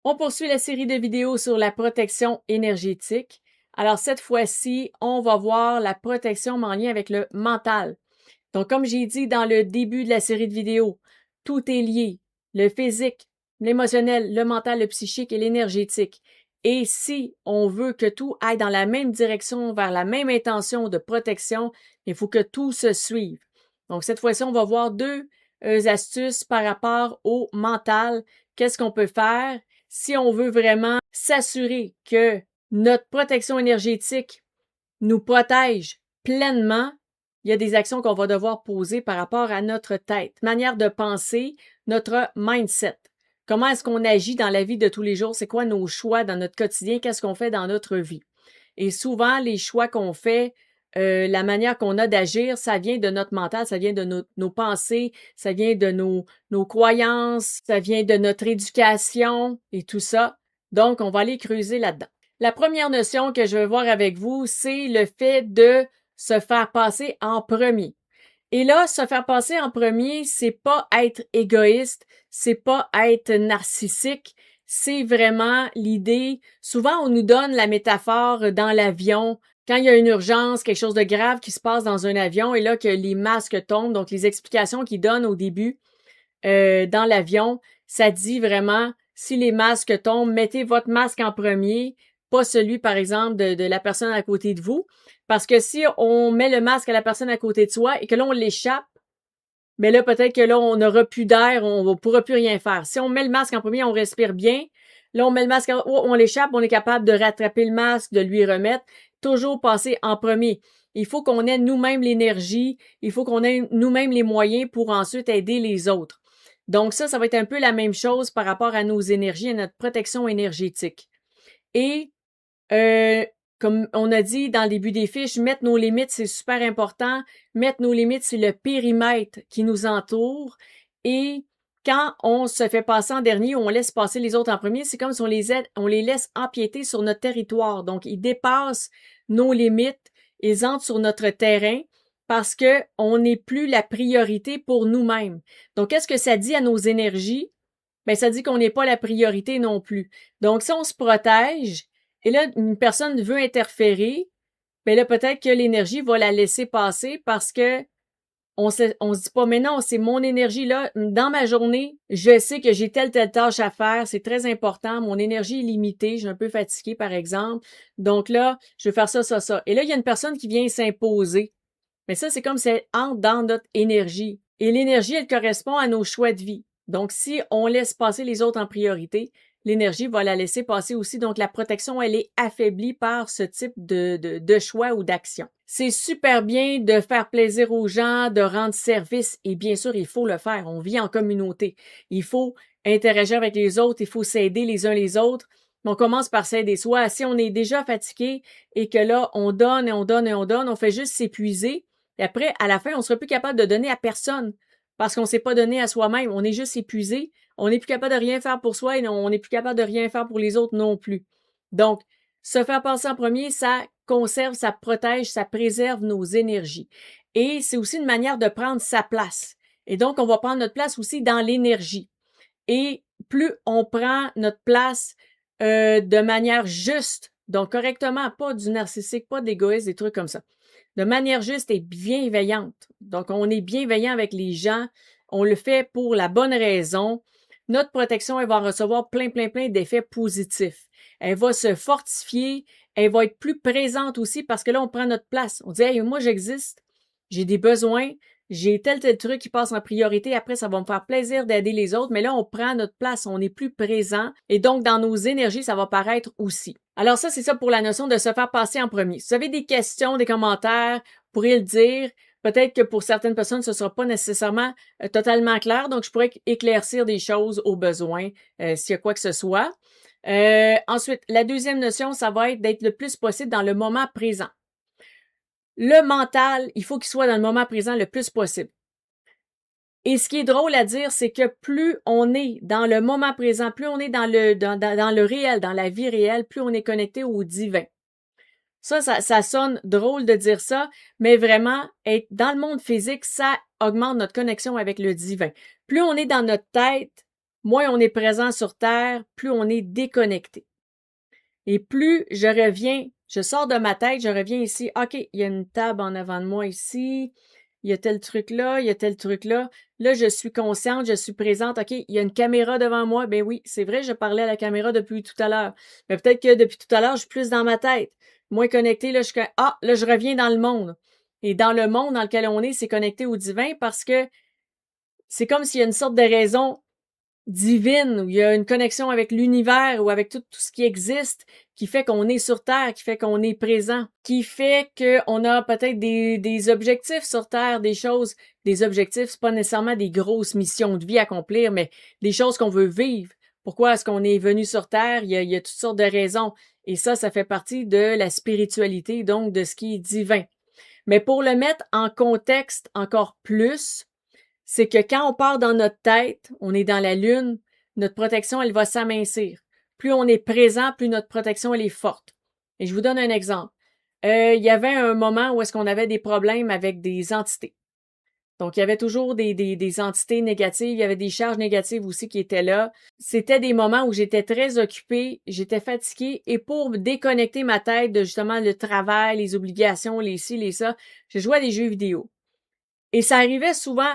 On poursuit la série de vidéos sur la protection énergétique. Alors cette fois-ci, on va voir la protection en lien avec le mental. Donc comme j'ai dit dans le début de la série de vidéos, tout est lié. Le physique, l'émotionnel, le mental, le psychique et l'énergétique. Et si on veut que tout aille dans la même direction, vers la même intention de protection, il faut que tout se suive. Donc cette fois-ci, on va voir deux astuces par rapport au mental. Qu'est-ce qu'on peut faire si on veut vraiment s'assurer que notre protection énergétique nous protège pleinement? Il y a des actions qu'on va devoir poser par rapport à notre tête, manière de penser, notre mindset. Comment est-ce qu'on agit dans la vie de tous les jours? C'est quoi nos choix dans notre quotidien? Qu'est-ce qu'on fait dans notre vie? Et souvent, les choix qu'on fait, la manière qu'on a d'agir, ça vient de notre mental, ça vient de nos pensées, ça vient de nos croyances, ça vient de notre éducation et tout ça. Donc, on va aller creuser là-dedans. La première notion que je veux voir avec vous, c'est le fait de se faire passer en premier. Et là, se faire passer en premier, c'est pas être égoïste, c'est pas être narcissique, c'est vraiment l'idée. Souvent, on nous donne la métaphore dans l'avion, quand il y a une urgence, quelque chose de grave qui se passe dans un avion, et là que les masques tombent, donc les explications qu'ils donnent au début dans l'avion, ça dit vraiment, si les masques tombent, mettez votre masque en premier, pas celui, par exemple, de la personne à côté de vous. Parce que si on met le masque à la personne à côté de soi et que là, on l'échappe, mais là, peut-être que là, on n'aura plus d'air, on ne pourra plus rien faire. Si on met le masque en premier, on respire bien. Là, on met le masque, on l'échappe, on est capable de rattraper le masque, de lui remettre. Toujours passer en premier. Il faut qu'on ait nous-mêmes l'énergie, il faut qu'on ait nous-mêmes les moyens pour ensuite aider les autres. Donc ça va être un peu la même chose par rapport à nos énergies, à notre protection énergétique. Et euh, comme on a dit dans le début des fiches, mettre nos limites, c'est super important. Mettre nos limites, c'est le périmètre qui nous entoure. Et quand on se fait passer en dernier ou on laisse passer les autres en premier, c'est comme si on les laisse empiéter sur notre territoire. Donc, ils dépassent nos limites, ils entrent sur notre terrain parce que on n'est plus la priorité pour nous-mêmes. Donc, qu'est-ce que ça dit à nos énergies? Ben, ça dit qu'on n'est pas la priorité non plus. Donc, si on se protège, et là, une personne veut interférer, ben là, peut-être que l'énergie va la laisser passer parce que on se dit pas, mais non, c'est mon énergie là. Dans ma journée, je sais que j'ai telle tâche à faire. C'est très important. Mon énergie est limitée. Je suis un peu fatiguée, par exemple. Donc là, je vais faire ça, ça, ça. Et là, il y a une personne qui vient s'imposer. Mais ça, c'est comme si elle entre dans notre énergie. Et l'énergie, elle correspond à nos choix de vie. Donc, si on laisse passer les autres en priorité, l'énergie va la laisser passer aussi. Donc, la protection, elle est affaiblie par ce type de choix ou d'action. C'est super bien de faire plaisir aux gens, de rendre service. Et bien sûr, il faut le faire. On vit en communauté. Il faut interagir avec les autres. Il faut s'aider les uns les autres. On commence par s'aider soi. Si on est déjà fatigué et que là, on donne et on donne et on donne, on fait juste s'épuiser. Et après, à la fin, on sera plus capable de donner à personne parce qu'on s'est pas donné à soi-même. On est juste épuisé. On n'est plus capable de rien faire pour soi et on n'est plus capable de rien faire pour les autres non plus. Donc, se faire passer en premier, ça conserve, ça protège, ça préserve nos énergies. Et c'est aussi une manière de prendre sa place. Et donc, on va prendre notre place aussi dans l'énergie. Et plus on prend notre place de manière juste, donc correctement, pas du narcissique, pas d'égoïsme, des trucs comme ça, de manière juste et bienveillante. Donc, on est bienveillant avec les gens, on le fait pour la bonne raison. Notre protection, elle va recevoir plein d'effets positifs. Elle va se fortifier, elle va être plus présente aussi parce que là, on prend notre place. On dit, hey, moi, j'existe, j'ai des besoins, j'ai tel truc qui passe en priorité. Après, ça va me faire plaisir d'aider les autres. Mais là, on prend notre place, on est plus présent. Et donc, dans nos énergies, ça va paraître aussi. Alors ça, c'est ça pour la notion de se faire passer en premier. Si vous avez des questions, des commentaires, vous pourriez le dire. Peut-être que pour certaines personnes, ce ne sera pas nécessairement totalement clair. Donc, je pourrais éclaircir des choses au besoin s'il y a quoi que ce soit. Ensuite, la deuxième notion, ça va être d'être le plus possible dans le moment présent. Le mental, il faut qu'il soit dans le moment présent le plus possible. Et ce qui est drôle à dire, c'est que plus on est dans le moment présent, plus on est dans le réel, dans la vie réelle, plus on est connecté au divin. Ça sonne drôle de dire ça, mais vraiment, être dans le monde physique, ça augmente notre connexion avec le divin. Plus on est dans notre tête, moins on est présent sur Terre, plus on est déconnecté. Et plus je reviens, je sors de ma tête, je reviens ici, OK, il y a une table en avant de moi ici, il y a tel truc là, il y a tel truc là. Là, je suis consciente, je suis présente, OK, il y a une caméra devant moi. Ben oui, c'est vrai, je parlais à la caméra depuis tout à l'heure. Mais peut-être que depuis tout à l'heure, je suis plus dans ma tête, moins connectée, là, là, je reviens dans le monde. Et dans le monde dans lequel on est, c'est connecté au divin parce que c'est comme s'il y a une sorte de raison divine, où il y a une connexion avec l'univers ou avec tout ce qui existe, qui fait qu'on est sur Terre, qui fait qu'on est présent, qui fait qu'on a peut-être des objectifs sur Terre, des objectifs, c'est pas nécessairement des grosses missions de vie à accomplir, mais des choses qu'on veut vivre. Pourquoi est-ce qu'on est venu sur Terre? Il y a toutes sortes de raisons. Et ça fait partie de la spiritualité, donc de ce qui est divin. Mais pour le mettre en contexte encore plus, c'est que quand on part dans notre tête, on est dans la lune, notre protection, elle va s'amincir. Plus on est présent, plus notre protection, elle est forte. Et je vous donne un exemple. Il y avait un moment où est-ce qu'on avait des problèmes avec des entités. Donc, il y avait toujours des entités négatives, il y avait des charges négatives aussi qui étaient là. C'était des moments où j'étais très occupée, j'étais fatiguée, et pour déconnecter ma tête de justement le travail, les obligations, les ci, les ça, je jouais à des jeux vidéo. Et ça arrivait souvent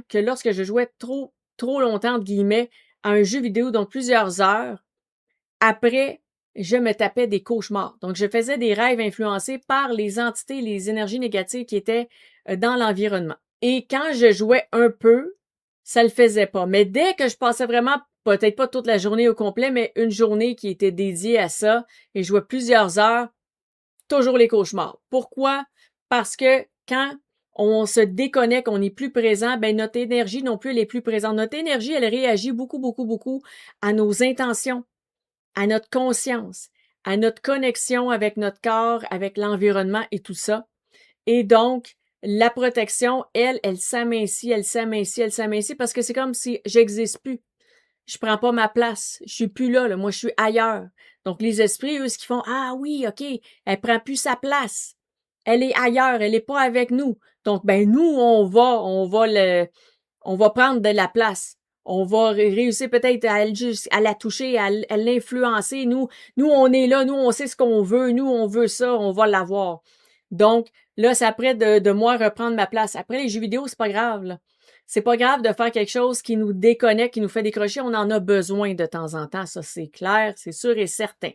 que lorsque je jouais trop longtemps, entre guillemets, à un jeu vidéo, donc plusieurs heures, après, je me tapais des cauchemars. Donc, je faisais des rêves influencés par les entités, les énergies négatives qui étaient dans l'environnement. Et quand je jouais un peu, ça le faisait pas. Mais dès que je passais vraiment, peut-être pas toute la journée au complet, mais une journée qui était dédiée à ça, et je jouais plusieurs heures, toujours les cauchemars. Pourquoi? Parce que quand on se déconnecte, on n'est plus présent, ben notre énergie non plus elle est plus présente. Notre énergie, elle réagit beaucoup à nos intentions, à notre conscience, à notre connexion avec notre corps, avec l'environnement et tout ça. Et donc, la protection, elle s'amincit parce que c'est comme si j'existe plus. Je prends pas ma place. Je suis plus là. Moi, je suis ailleurs. Donc, les esprits, eux, ce qu'ils font, ah oui, OK, elle prend plus sa place. Elle est ailleurs. Elle est pas avec nous. Donc, ben, nous, on va prendre de la place. On va réussir peut-être à la toucher, à l'influencer. Nous, on est là. Nous, on sait ce qu'on veut. Nous, on veut ça. On va l'avoir. Donc, là, c'est après de moi reprendre ma place. Après, les jeux vidéo, c'est pas grave, là. C'est pas grave de faire quelque chose qui nous déconnecte, qui nous fait décrocher. On en a besoin de temps en temps. Ça, c'est clair, c'est sûr et certain.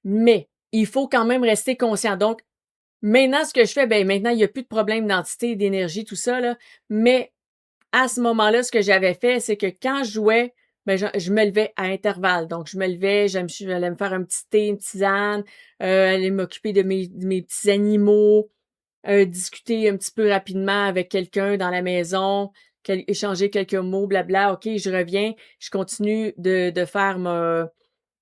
Mais, il faut quand même rester conscient. Donc, maintenant, ce que je fais, ben, maintenant, il n'y a plus de problème d'entité, d'énergie, tout ça, là. Mais, à ce moment-là, ce que j'avais fait, c'est que quand je jouais, ben, je me levais à intervalles. Donc, je me levais, j'allais me faire un petit thé, une tisane, aller m'occuper de mes petits animaux, discuter un petit peu rapidement avec quelqu'un dans la maison, échanger quelques mots, blabla. OK, je reviens, je continue de faire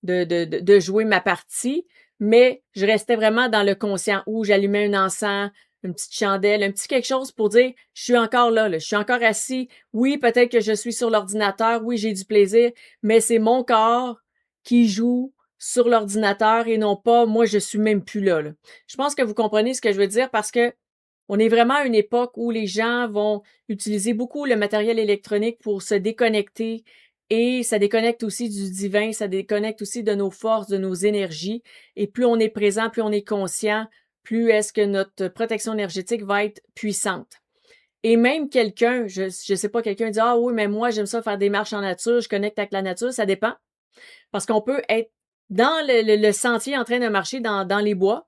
de jouer ma partie, mais je restais vraiment dans le conscient où j'allumais un encens, une petite chandelle, un petit quelque chose pour dire je suis encore là, je suis encore assis. Oui, peut-être que je suis sur l'ordinateur, oui, j'ai du plaisir, mais c'est mon corps qui joue sur l'ordinateur et non pas moi, je suis même plus là. Je pense que vous comprenez ce que je veux dire parce que on est vraiment à une époque où les gens vont utiliser beaucoup le matériel électronique pour se déconnecter et ça déconnecte aussi du divin, ça déconnecte aussi de nos forces, de nos énergies. Et plus on est présent, plus on est conscient, plus est-ce que notre protection énergétique va être puissante. Et même quelqu'un, je sais pas, quelqu'un dit, ah oui, mais moi, j'aime ça faire des marches en nature, je connecte avec la nature, ça dépend. Parce qu'on peut être dans le sentier en train de marcher dans les bois,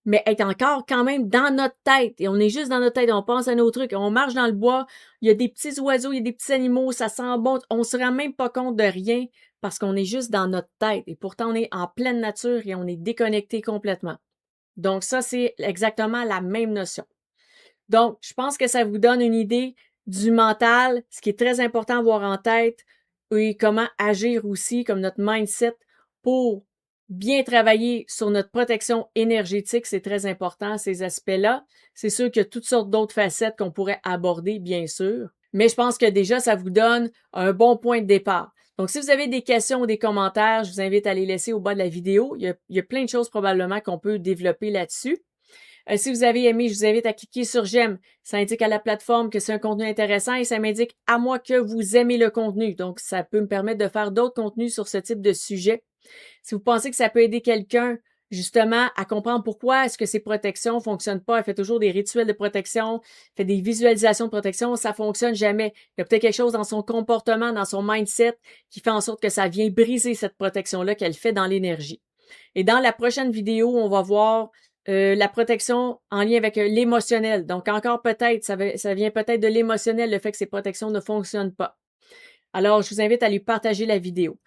mais être encore quand même dans notre tête. Et on est juste dans notre tête, on pense à nos trucs, on marche dans le bois, il y a des petits oiseaux, il y a des petits animaux, ça sent bon, on se rend même pas compte de rien parce qu'on est juste dans notre tête. Et pourtant, on est en pleine nature et on est déconnecté complètement. Donc ça, c'est exactement la même notion. Donc, je pense que ça vous donne une idée du mental, ce qui est très important à avoir en tête, et comment agir aussi, comme notre mindset, pour bien travailler sur notre protection énergétique. C'est très important, ces aspects-là. C'est sûr qu'il y a toutes sortes d'autres facettes qu'on pourrait aborder, bien sûr. Mais je pense que déjà, ça vous donne un bon point de départ. Donc, si vous avez des questions ou des commentaires, je vous invite à les laisser au bas de la vidéo. Il y a plein de choses probablement qu'on peut développer là-dessus. Si vous avez aimé, je vous invite à cliquer sur j'aime. Ça indique à la plateforme que c'est un contenu intéressant et ça m'indique à moi que vous aimez le contenu. Donc, ça peut me permettre de faire d'autres contenus sur ce type de sujet. Si vous pensez que ça peut aider quelqu'un justement à comprendre pourquoi est-ce que ces protections fonctionnent pas, elle fait toujours des rituels de protection, fait des visualisations de protection, ça fonctionne jamais. Il y a peut-être quelque chose dans son comportement, dans son mindset qui fait en sorte que ça vient briser cette protection-là qu'elle fait dans l'énergie. Et dans la prochaine vidéo, on va voir la protection en lien avec l'émotionnel. Donc encore peut-être, ça vient peut-être de l'émotionnel, le fait que ces protections ne fonctionnent pas. Alors, je vous invite à lui partager la vidéo.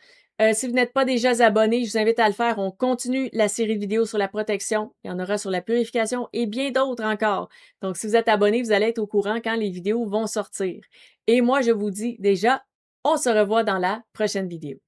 Si vous n'êtes pas déjà abonné, je vous invite à le faire. On continue la série de vidéos sur la protection. Il y en aura sur la purification et bien d'autres encore. Donc, si vous êtes abonné, vous allez être au courant quand les vidéos vont sortir. Et moi, je vous dis déjà, on se revoit dans la prochaine vidéo.